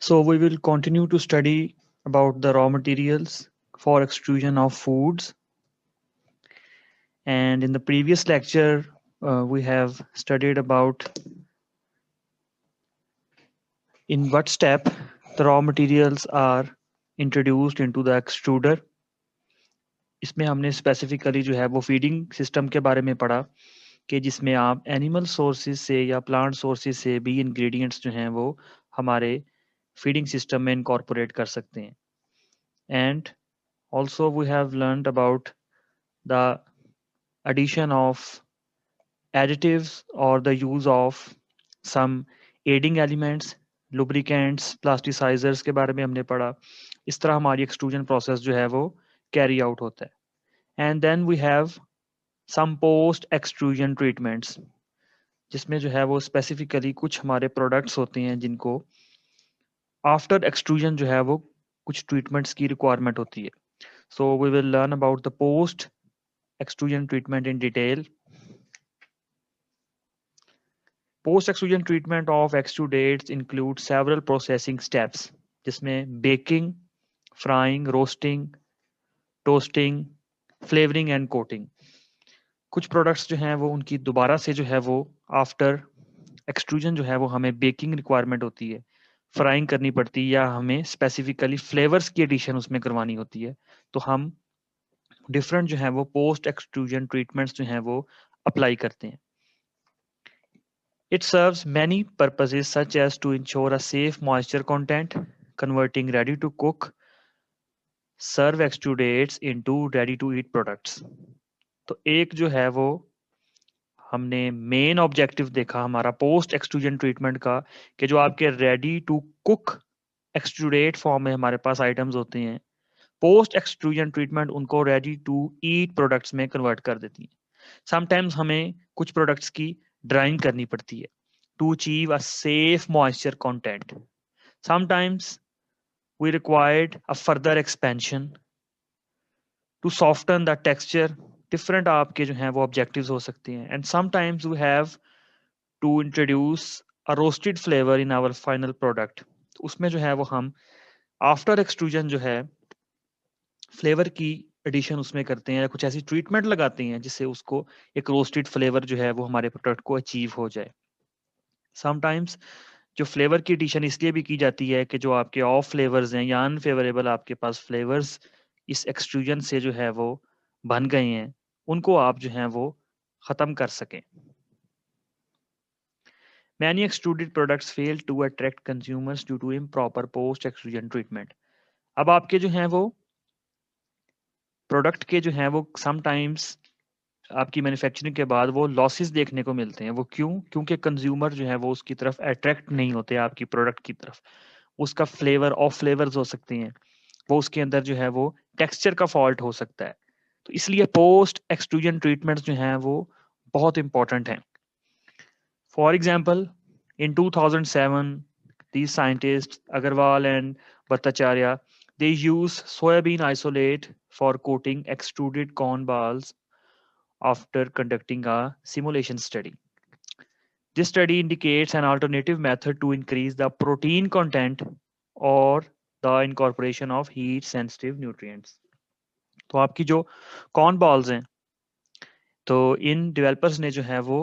So we will continue to study about the raw materials for extrusion of foods. And in the previous lecture, we have studied about in what step the raw materials are introduced into the extruder. इसमें हमने specifically जो है वो feeding system के बारे में पढ़ा कि जिसमें आप एनिमल सोर्सेज से या प्लांट सोर्सेज से भी इंग्रेडिएंट्स जो हैं वो हमारे फीडिंग सिस्टम में इनकॉर्पोरेट कर सकते हैं. And also we have learned about the addition of additives or the use of some aiding elements, lubricants, plasticizers के बारे में हमने पढ़ा. इस तरह हमारी एक्सट्रूजन प्रोसेस जो है वो कैरी आउट होता है. And then we have some post extrusion treatments, जिसमें जो है वो स्पेसिफिकली कुछ हमारे प्रोडक्ट्स होते हैं जिनको आफ्टर एक्सट्रूजन जो है वो कुछ ट्रीटमेंट्स की रिक्वायरमेंट होती है. So we will learn about the post extrusion treatment in detail. Post-extrusion treatment of extrudates includes several processing steps, जिसमें baking, frying, roasting, toasting, flavoring and coating. कुछ प्रोडक्ट्स जो हैं वो उनकी दोबारा से जो है वो आफ्टर एक्सट्रूजन जो है वो हमें बेकिंग रिक्वायरमेंट होती है, फ्राइंग करनी पड़ती है या हमें स्पेसिफिकली फ्लेवर्स की एडिशन उसमें करवानी होती है. तो हम डिफरेंट जो है वो पोस्ट एक्सट्रूजन ट्रीटमेंट्स जो हैं वो अप्लाई करते हैं. It serves many purposes such as to ensure a safe moisture content, converting ready to cook, serve extrudates into ready to eat products. तो एक जो है वो हमने मेन ऑब्जेक्टिव देखा हमारा पोस्ट एक्सट्रूजन ट्रीटमेंट का कि जो आपके रेडी टू कुक एक्सट्रूडेट फॉर्म में हमारे पास आइटम्स होते हैं, पोस्ट एक्सट्रूजन ट्रीटमेंट उनको रेडी टू ईट प्रोडक्ट्स में कन्वर्ट कर देती है. समटाइम्स हमें कुछ प्रोडक्ट्स की ड्राइंग करनी पड़ती है to achieve a safe moisture content. Sometimes we required a further expansion to soften the texture. Different आपके जो हैं वो objectives हो सकते हैं. And sometimes we have to introduce a roasted flavor in our final product. उसमें जो है वो हम after extrusion जो है फ्लेवर की एडिशन उसमें करते हैं या कुछ ऐसी ट्रीटमेंट लगाते हैं जिससे उसको एक रोस्टेड फ्लेवर जो है वो हमारे प्रोडक्ट को अचीव हो जाए. समटाइम्स जो फ्लेवर की एडिशन इसलिए भी की जाती है कि जो आपके ऑफ फ्लेवर्स हैं या अनफेवरेबल आपके पास फ्लेवर्स इस एक्सट्रूजन से जो है वो बन गए हैं, उनको आप जो हैं वो ख़त्म कर सकें. Many extruded products fail to attract consumers due to improper post extrusion treatment. अब आपके जो हैं वो प्रोडक्ट के जो हैं वो समटाइम्स आपकी मैन्युफैक्चरिंग के बाद वो लॉसेस देखने को मिलते हैं. वो क्यों? क्योंकि कंज्यूमर जो है वो उसकी तरफ अट्रैक्ट नहीं होते आपकी प्रोडक्ट की तरफ. उसका फ्लेवर ऑफ फ्लेवर्स हो सकते हैं, वो उसके अंदर जो है वो टेक्सचर का फॉल्ट हो सकता है. तो इसलिए पोस्ट एक्सट्रूजन ट्रीटमेंट्स जो हैं वो बहुत इंपॉर्टेंट हैं. For example in 2007 these scientists Agarwal and Bhattacharya, they use soybean isolate for coating extruded corn balls after conducting a simulation study. This study indicates an alternative method to increase the protein content or the incorporation of heat sensitive nutrients. तो आपकी जो corn balls हैं, तो इन developers ने जो है वो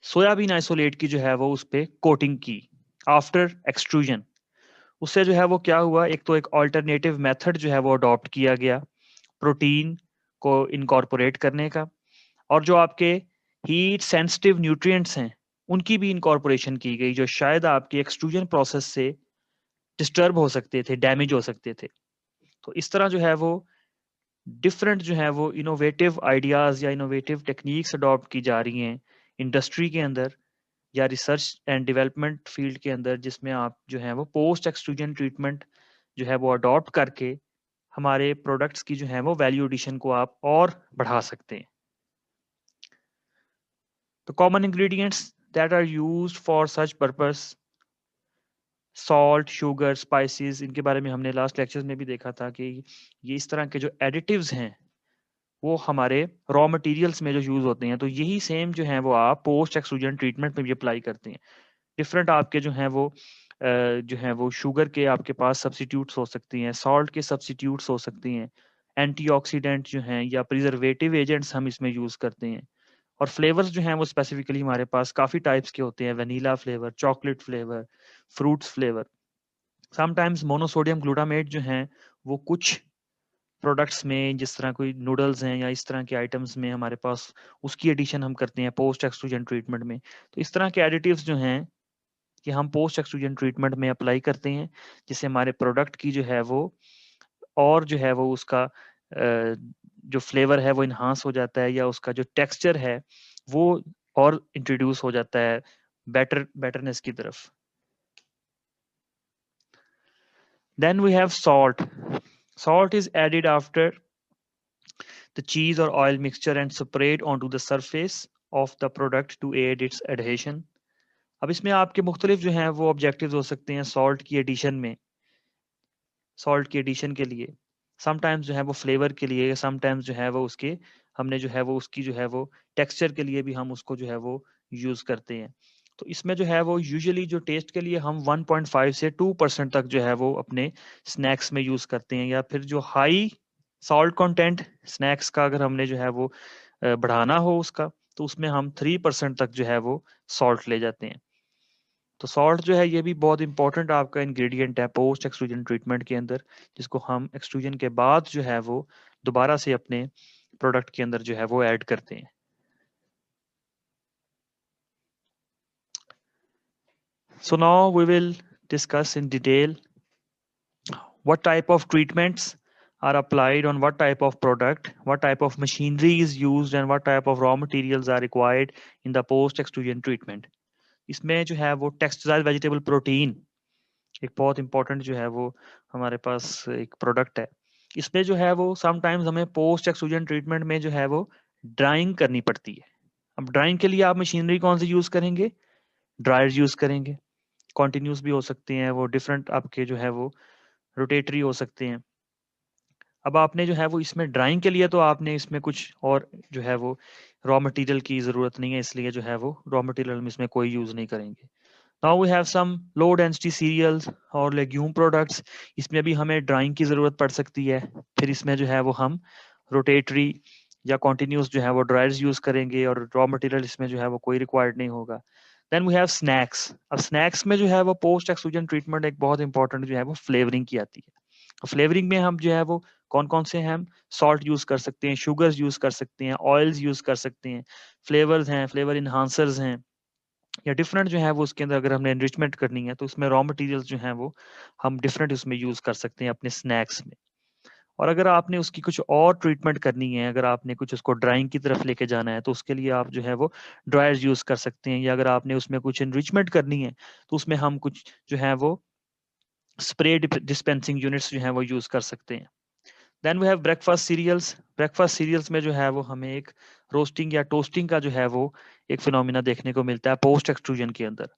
soybean isolate की जो है वो उस पर कोटिंग की आफ्टर एक्सट्रूजन. उससे जो है वो क्या हुआ, एक तो एक ऑल्टरनेटिव मेथड जो है वो अडॉप्ट किया गया प्रोटीन को इनकॉर्पोरेट करने का, और जो आपके हीट सेंसिटिव न्यूट्रिएंट्स हैं उनकी भी इनकॉर्पोरेशन की गई जो शायद आपकी एक्सट्रूजन प्रोसेस से डिस्टर्ब हो सकते थे, डैमेज हो सकते थे. तो इस तरह जो है वो डिफरेंट जो है वो इनोवेटिव आइडियाज़ या इनोवेटिव टेक्निक्स अडॉप्ट की जा रही हैं इंडस्ट्री के अंदर या रिसर्च एंड डेवलपमेंट फील्ड के अंदर, जिसमें आप जो है वो पोस्ट एक्सट्रूजन ट्रीटमेंट जो है वो अडॉप्ट करके हमारे प्रोडक्ट्स की जो है वो वैल्यू एडिशन को आप और बढ़ा सकते हैं. तो common ingredients that are used for such purpose, salt, sugar, spices, इनके बारे में हमने लास्ट लेक्चर्स में भी देखा था कि ये इस तरह के जो एडिटिव्स हैं वो हमारे रॉ मटेरियल्स में जो यूज होते हैं, तो यही सेम जो है वो आप पोस्ट एक्सट्रूजन ट्रीटमेंट में भी अप्लाई करते हैं. डिफरेंट आपके जो हैं वो जो है वो शुगर के आपके पास सब्सिट्यूट्स हो सकती हैं, सॉल्ट के सब्सिट्यूट्स हो सकती हैं, एंटीऑक्सीडेंट जो हैं या प्रिजर्वेटिव एजेंट्स हम इसमें यूज़ करते हैं। और फ्लेवर्स जो हैं वो स्पेसिफिकली हमारे पास काफ़ी टाइप्स के होते हैं, vanilla flavour, chocolate flavour, fruits flavour. Sometimes monosodium glutamate जो हैं वो कुछ प्रोडक्ट्स में, जिस तरह कोई नूडल्स हैं या इस तरह के आइटम्स में हमारे पास उसकी एडिशन हम करते हैं पोस्ट एक्सट्रूजन ट्रीटमेंट में। तो इस तरह के एडिटिव्स जो हैं कि हम पोस्ट एक्सट्रूजन ट्रीटमेंट में अप्लाई करते हैं, जिससे हमारे प्रोडक्ट की जो है वो और जो है वो उसका जो फ्लेवर है वो इन्हांस हो जाता है, या उसका जो टेक्सचर है वो और इंट्रोड्यूस हो जाता है बेटरनेस की तरफ। Then we have salt. Salt is added after the cheese or oil mixture and sprayed onto the surface of the product to aid its adhesion। अब इसमें आपके मुख्तलिफ जो हैं वो ऑब्जेक्टिव्स हो सकते हैं सॉल्ट की एडिशन में। सॉल्ट की एडिशन के लिए समटाइम्स जो है वो फ्लेवर के लिए, समटाइम्स जो है वो उसके हमने जो है वो उसकी जो है वो टेक्सचर के लिए भी हम उसको जो है वो यूज़ करते हैं। तो इसमें जो है वो यूजुअली जो टेस्ट के लिए हम 1.5 से 2% तक जो है वो अपने स्नैक्स में यूज़ करते हैं, या फिर जो हाई सॉल्ट कंटेंट स्नैक्स का अगर हमने जो है वो बढ़ाना हो उसका, तो उसमें हम 3% तक जो है वो सॉल्ट ले जाते हैं। तो सॉल्ट जो है ये भी बहुत इंपॉर्टेंट आपका इंग्रेडिएंट है पोस्ट एक्सट्रूजन ट्रीटमेंट के अंदर, जिसको हम एक्सट्रूजन के बाद जो है वो दोबारा से अपने प्रोडक्ट के अंदर जो है वो ऐड करते हैं। So now we will discuss in detail what type of treatments are applied on what type of product, what type of machinery is used, and what type of raw materials are required in the post extrusion treatment। इसमें जो है वो textile vegetable protein एक बहुत important जो है वो हमारे पास एक प्रोडक्ट है। इसमें जो है वो समटाइम्स हमें पोस्ट एक्सट्रूजन ट्रीटमेंट में जो है वो ड्राइंग करनी पड़ती है। अब ड्राइंग के लिए आप मशीनरी कौन सी यूज़ करेंगे? ड्रायर यूज़ करेंगे। कॉन्टिन्यूस भी हो सकते हैं वो, डिफरेंट आपके जो है वो रोटेटरी हो सकते हैं। अब आपने जो है वो इसमें ड्राइंग के लिए तो आपने इसमें कुछ और जो है वो रॉ मटेरियल की ज़रूरत नहीं है, इसलिए जो है वो रॉ मटेरियल हम इसमें कोई यूज़ नहीं करेंगे। Now we have some low density cereals और लेग्यूम प्रोडक्ट्स। इसमें भी हमें ड्राइंग की ज़रूरत पड़ सकती है। फिर इसमें जो है वो हम रोटेटरी या कॉन्टिन्यूस जो है वो ड्रायर्स यूज़ करेंगे, और रॉ मटेरियल इसमें जो है वो कोई रिक्वायर्ड नहीं होगा। Then we have snacks. अब स्नैक्स में जो है वो पोस्ट एक्सट्रूजन ट्रीटमेंट एक बहुत इंपॉर्टेंट जो है वो फ्लेवरिंग की आती है। फ्लेवरिंग में हम जो है वो कौन कौन से हैं, हम सॉल्ट यूज़ कर सकते हैं, शुगर्स यूज़ कर सकते हैं, ऑयल्स यूज़ कर सकते हैं, फ्लेवर्स हैं, फ्लेवर इन्हांसर्स हैं, या डिफरेंट जो है वो उसके अंदर अगर हमने एनरिचमेंट करनी है तो उसमें रॉ मटेरियल्स जो हैं वो हम डिफरेंट उसमें यूज़ कर सकते हैं अपने स्नैक्स में। और अगर आपने उसकी कुछ और ट्रीटमेंट करनी है, अगर आपने कुछ उसको ड्राइंग की तरफ लेके जाना है, तो उसके लिए आप जो है वो ड्रायर्स यूज़ कर सकते हैं, या अगर आपने उसमें कुछ एनरिचमेंट करनी है तो उसमें हम कुछ जो है वो स्प्रे डिस्पेंसिंग यूनिट्स जो हैं वो यूज़ कर सकते हैं। Then we have breakfast cereals. Breakfast cereals में जो है वो हमें एक रोस्टिंग या टोस्टिंग का जो है वो एक फिनोमिना देखने को मिलता है पोस्ट एक्सट्रूजन के अंदर।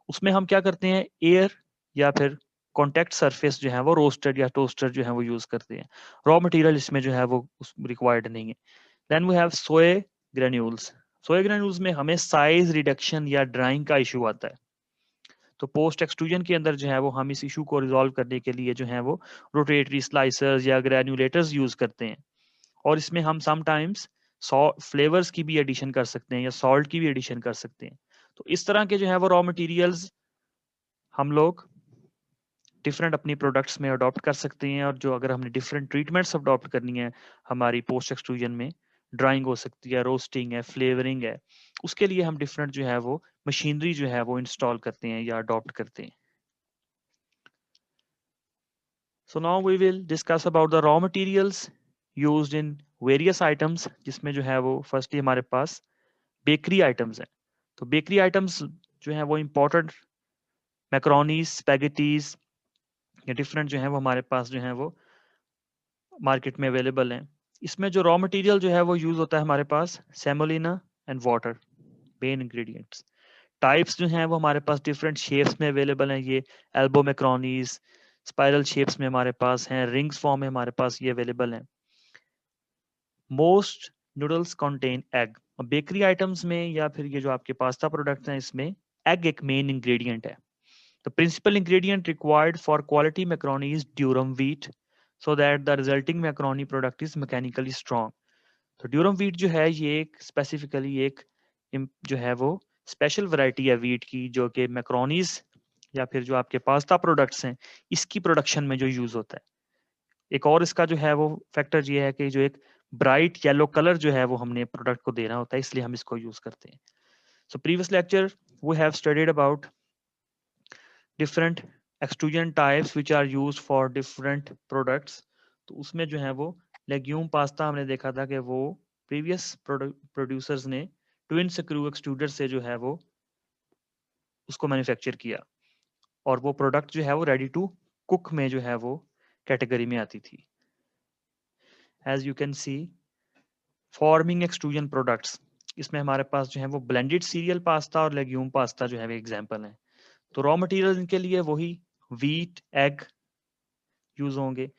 उसमें हम क्या करते हैं, एयर या फिर कॉन्टेक्ट सरफेस जो है वो रोस्टेड या टोस्टर जो है वो यूज़ करते हैं। रॉ मटेरियल इसमें जो है वो रिक्वायर्ड नहीं है। देन वी हैव सोए ग्रेन्यूल्स। सोए ग्रेन्यूल्स में हमें साइज रिडक्शन या ड्राइंग का इशू आता है। तो पोस्ट एक्सट्रूजन के अंदर जो है वो हम इस इशू को रिजॉल्व करने के लिए जो है वो रोटेटरी स्लाइसर्स या ग्रैन्युलेटर्स यूज़ करते हैं। और इसमें हम समटाइम्स फ्लेवर्स की भी एडिशन कर सकते हैं या सॉल्ट की भी एडिशन कर सकते हैं। तो इस तरह के जो है वो रॉ मटेरियल्स हम लोग डिफरेंट अपनी प्रोडक्ट्स में अडॉप्ट कर सकते हैं। और जो अगर हमने डिफरेंट ट्रीटमेंट्स अडॉप्ट करनी है हमारी पोस्ट एक्सट्रूजन में, ड्राइंग हो सकती है, रोस्टिंग है, फ्लेवरिंग है, उसके लिए हम डिफरेंट जो है वो मशीनरी जो है वो इंस्टॉल करते हैं या अडॉप्ट करते हैं। So now we will discuss about the raw materials used in various items, जिसमें जो है वो फर्स्टली हमारे पास बेकरी आइटम्स हैं। तो बेकरी आइटम्स जो है वो इम्पोर्टेंट मैक्रोनीज, स्पैगेटीज या डिफरेंट जो है वो हमारे पास जो है वो मार्केट में अवेलेबल हैं। इसमें जो रॉ मटेरियल जो है वो यूज होता है हमारे पास semolina and water, main ingredients. Types जो हैं वो हमारे पास डिफरेंट शेप्स में अवेलेबल हैं। ये एल्बो मैक्रोनीज स्पाइरल शेप्स में हमारे पास हैं, रिंग्स फॉर्म में हमारे पास ये अवेलेबल हैं। Most noodles contain egg. Bakery items में या फिर ये जो आपके पास्ता प्रोडक्ट्स हैं इसमें एग एक मेन इंग्रेडिएंट है। The principal ingredient required for quality macaroni is durum wheat, so that the resulting macaroni product is mechanically strong. तो ड्यूरम व्हीट जो है ये एक स्पेसिफिकली एक जो है वो स्पेशल वैरायटी है व्हीट की, जो कि मैक्रोनीज या फिर जो आपके पास्ता प्रोडक्ट्स हैं इसकी प्रोडक्शन में जो यूज होता है। एक और इसका जो है वो फैक्टर ये है कि जो एक ब्राइट येलो कलर जो है वो हमने प्रोडक्ट को देना होता है, इसलिए हम इसको यूज करते हैं। So previous lecture we have studied about different extrusion types which are used for different products. तो उसमें जो है वो लेग्यूम पास्ता हमने देखा था कि वो प्रीवियस प्रोड्यूसर्स ने ट्विन स्क्रू एक्सट्रूडर से जो है वो उसको मैन्युफैक्चर किया, और वो प्रोडक्ट जो है वो रेडी टू कुक में जो है वो कैटेगरी में आती थी। As you can see forming extrusion products, इसमें हमारे पास जो है वो ब्लेंडेड सीरियल पास्ता और लेग्यूम पास्ता जो है वो एग्जाम्पल है। तो रॉ मटेरियल इनके लिए वही व्हीट एग यूज होंगे।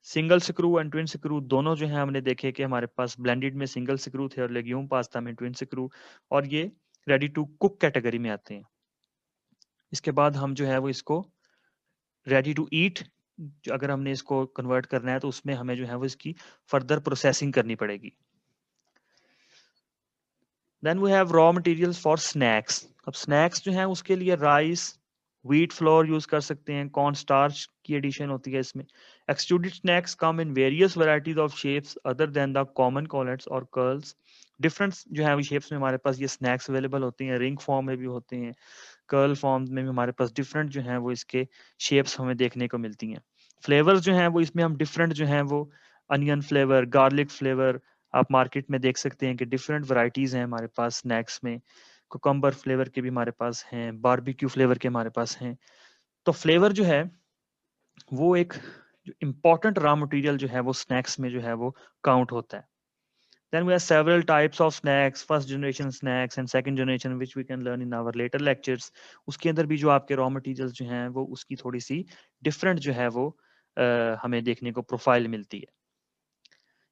Single screw and twin screw दोनों जो है हमने देखे कि हमारे पास ब्लेंडेड में सिंगल स्क्रू थे और लेग्यूम पास्ता में ट्विन स्क्रू, और ये रेडी टू कुक कैटेगरी में आते हैं। इसके बाद हम जो है वो इसको रेडी टू ईट, अगर हमने इसको कन्वर्ट करना है तो उसमें हमें जो है वो इसकी फर्दर प्रोसेसिंग करनी पड़ेगी। Then we have raw materials for snacks. अब स्नैक्स जो है उसके लिए राइस, व्हीट फ्लोर यूज कर सकते हैं, कॉर्न स्टार्च की एडिशन होती है इसमें। Extruded snacks come in various varieties of shapes other than the common collets और कर्ल्स। डिफरेंट जो है शेप्स में हमारे पास ये स्नैक्स अवेलेबल होती हैं, रिंग फॉर्म में भी होते हैं, कर्ल फॉर्म में भी हमारे पास डिफरेंट जो है वो इसके शेप्स हमें देखने को मिलती हैं। फ्लेवर्स जो हैं वो इसमें हम डिफरेंट जो हैं वो अनियन फ्लेवर, गार्लिक फ्लेवर, आप मार्केट में देख सकते हैं कि डिफरेंट वैरायटीज हैं हमारे पास स्नैक्स में। कुकम्बर फ्लेवर के भी हमारे पास हैं, बारबेक्यू फ्लेवर के हमारे पास हैं। तो फ्लेवर जो है वो एक जो इम्पोर्टेंट रॉ मटेरियल जो है वो स्नैक्स में जो है वो काउंट होता है। Then we have several types of snacks, first generation snacks and second generation, which we can learn in our later lectures. उसके अंदर भी जो आपके रॉ मटेरियल्स जो हैं वो उसकी थोड़ी सी डिफरेंट जो है वो हमें देखने को प्रोफाइल मिलती है।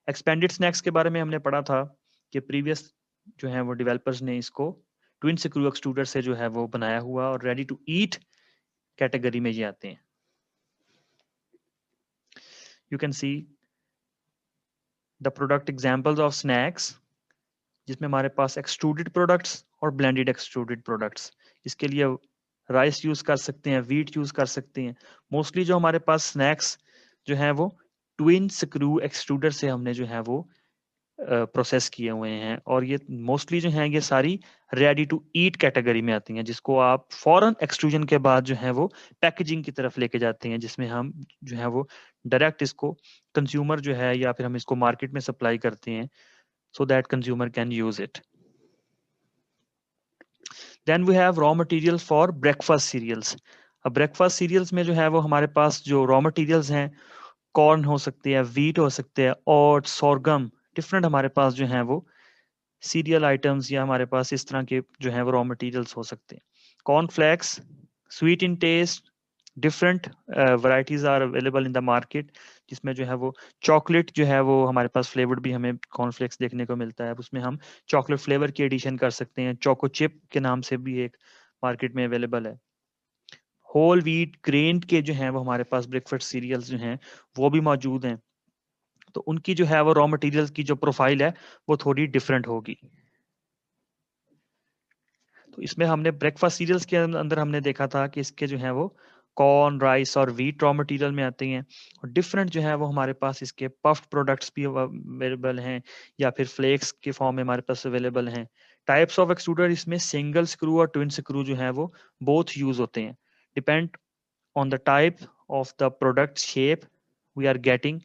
एक्सपेंडेड स्नैक्स के बारे में हमने पढ़ा था कि प्रीवियस जो है वो डेवलपर्स ने इसको ट्विन स्क्रू एक्सट्रूडर से जो है वो बनाया हुआ और रेडी टू ईट कैटेगरी में ये आते हैं। You can see the product examples of snacks, जिसमें हमारे पास एक्सट्रूडेड प्रोडक्ट्स और ब्लेंडेड एक्सट्रूडेड प्रोडक्ट्स। इसके लिए राइस यूज कर सकते हैं, व्हीट यूज कर सकते हैं। मोस्टली जो हमारे पास स्नैक्स जो है वो ट्विन स्क्रू एक्सट्रूडर से हमने जो है वो प्रोसेस किए हुए हैं, और ये मोस्टली जो है ये सारी रेडी टू ईट कैटेगरी में आती हैं, जिसको आप फॉरन एक्सट्रूजन के बाद जो है वो पैकेजिंग की तरफ लेके जाते हैं, जिसमें हम जो है वो डायरेक्ट इसको कंज्यूमर जो है या फिर हम इसको मार्केट में सप्लाई करते हैं so that consumer can use it. Then we have raw materials for breakfast cereals. अब breakfast cereals में जो है वो हमारे पास जो raw materials हैं, कॉर्न हो सकते हैं, व्हीट हो सकते हैं, और सोरगम, डिफरेंट हमारे पास जो हैं वो सीरियल आइटम्स या हमारे पास इस तरह के जो है वो रॉ मटेरियल्स हो सकते हैं। Cornflakes, sweet in taste, different varieties are available in the market, जिसमें जो है वो चॉकलेट जो है वो हमारे पास फ्लेवर्ड भी हमें कॉर्नफ्लेक्स देखने को मिलता है। उसमें हम चॉकलेट फ्लेवर की एडिशन कर सकते हैं, चोको चिप के नाम से भी एक मार्केट में अवेलेबल है। होल व्हीट ग्रेन के जो हैं वो हमारे पास ब्रेकफास्ट सीरियल्स जो हैं वो भी मौजूद हैं। तो उनकी जो है वो रॉ मटेरियल्स की जो प्रोफाइल है वो थोड़ी डिफरेंट होगी। तो इसमें हमने ब्रेकफास्ट सीरियल्स के अंदर हमने देखा था कि इसके जो है वो कॉर्न, राइस और व्हीट रॉ मटेरियल में आते हैं, और डिफरेंट जो है वो हमारे पास इसके पफ्ड प्रोडक्ट्स भी अवेलेबल हैं या फिर फ्लेक्स के फॉर्म में हमारे पास अवेलेबल हैं। टाइप्स ऑफ एक्सट्रूडर इसमें सिंगल स्क्रू और ट्विन स्क्रू जो है वो बोथ यूज होते हैं, depend on the type of the product shape we are getting,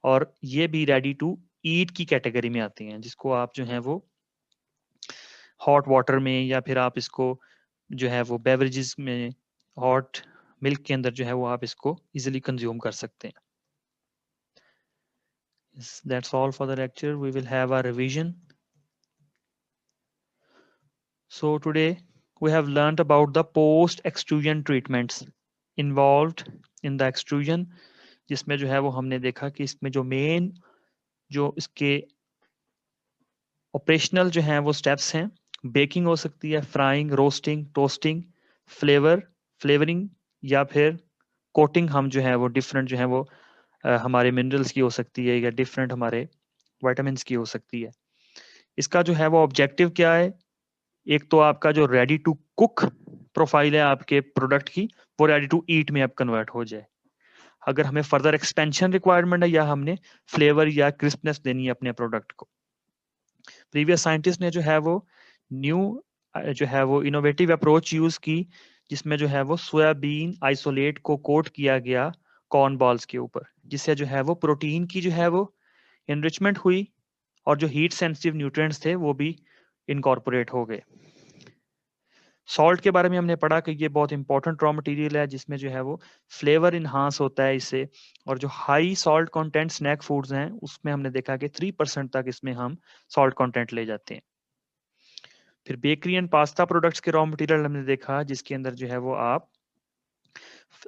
और ये भी रेडी टू ईट की कैटेगरी में आती हैं, जिसको आप जो है वो हॉट वाटर में या फिर आप इसको जो है वो बेवरेजेस में हॉट मिल्क के अंदर जो है वो आप इसको इजीली कंज्यूम कर सकते हैं। That's all for the lecture. We will have our revision. So today we have learned about the post extrusion treatments involved in the extrusion, जिसमें जो है वो हमने देखा कि इसमें जो मेन जो इसके ऑपरेशनल जो हैं वो स्टेप्स हैं, बेकिंग हो सकती है, फ्राइंग, रोस्टिंग, टोस्टिंग, फ्लेवरिंग या फिर कोटिंग हम जो है वो डिफरेंट जो है वो हमारे मिनरल्स की हो सकती है या डिफरेंट हमारे विटामिन की हो सकती है। इसका जो है वो ऑब्जेक्टिव क्या है, एक तो आपका जो रेडी टू कुक प्रोफाइल है आपके प्रोडक्ट की, वो रेडी टू ईट में अब कन्वर्ट हो जाए। अगर हमें फर्दर एक्सपेंशन रिक्वायरमेंट है या हमने फ्लेवर या क्रिस्पनेस देनी है अपने प्रोडक्ट को। प्रीवियस साइंटिस्ट ने जो है वो न्यू जो है वो इनोवेटिव अप्रोच यूज की, जिसमें जो है वो सोयाबीन आइसोलेट को कोट किया गया कॉर्न बॉल्स के ऊपर, जिससे जो है वो प्रोटीन की जो है वो इनरिचमेंट हुई और जो हीट सेंसिटिव न्यूट्रिएंट्स थे वो भी इनकॉर्पोरेट हो गए। सॉल्ट के बारे में हमने पढ़ा कि ये बहुत इंपॉर्टेंट रॉ मटेरियल है, जिसमें जो है वो फ्लेवर इन्हांस होता है इससे। और जो high salt content snack foods हैं उसमें हमने देखा कि 3% तक इसमें हम सॉल्ट कंटेंट ले जाते हैं। फिर बेकरी एंड पास्ता प्रोडक्ट्स के रॉ मटेरियल हमने देखा, जिसके अंदर जो है वो आप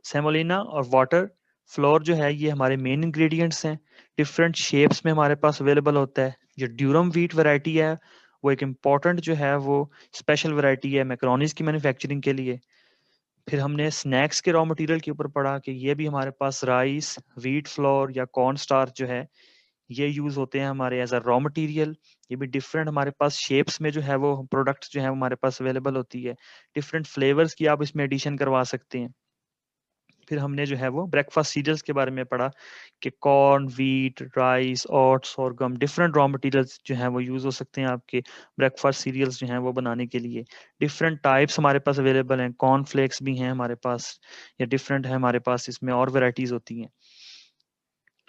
सेमोलिना और वाटर फ्लोर जो है ये हमारे मेन इंग्रेडिएंट्स हैं। डिफरेंट शेप्स में हमारे पास अवेलेबल होता है। जो ड्यूरम व्हीट वैरायटी है वो एक इम्पॉर्टेंट जो है वो स्पेशल वैरायटी है मैक्रोनीज की मैन्युफैक्चरिंग के लिए। फिर हमने स्नैक्स के रॉ मटेरियल के ऊपर पढ़ा कि ये भी हमारे पास राइस, व्हीट फ्लोर या कॉर्न स्टार्च जो है ये यूज होते हैं हमारे एज अ रॉ मटेरियल। ये भी डिफरेंट हमारे पास शेप्स में जो है वो प्रोडक्ट्स जो है हमारे पास अवेलेबल होती है। डिफरेंट फ्लेवर्स की आप इसमें एडिशन करवा सकते हैं। फिर हमने जो है वो ब्रेकफास्ट सीरियल्स के बारे में पढ़ा कि कॉर्न, व्हीट, राइस, ओट्स और गम डिफरेंट रॉ मटेरियल्स जो हैं वो यूज़ हो सकते हैं आपके ब्रेकफास्ट सीरियल्स जो हैं वो बनाने के लिए। डिफरेंट टाइप्स हमारे पास अवेलेबल हैं, कॉर्न फ्लेक्स भी हैं हमारे पास, या डिफरेंट है हमारे पास, इसमें और वेराइटीज़ होती हैं।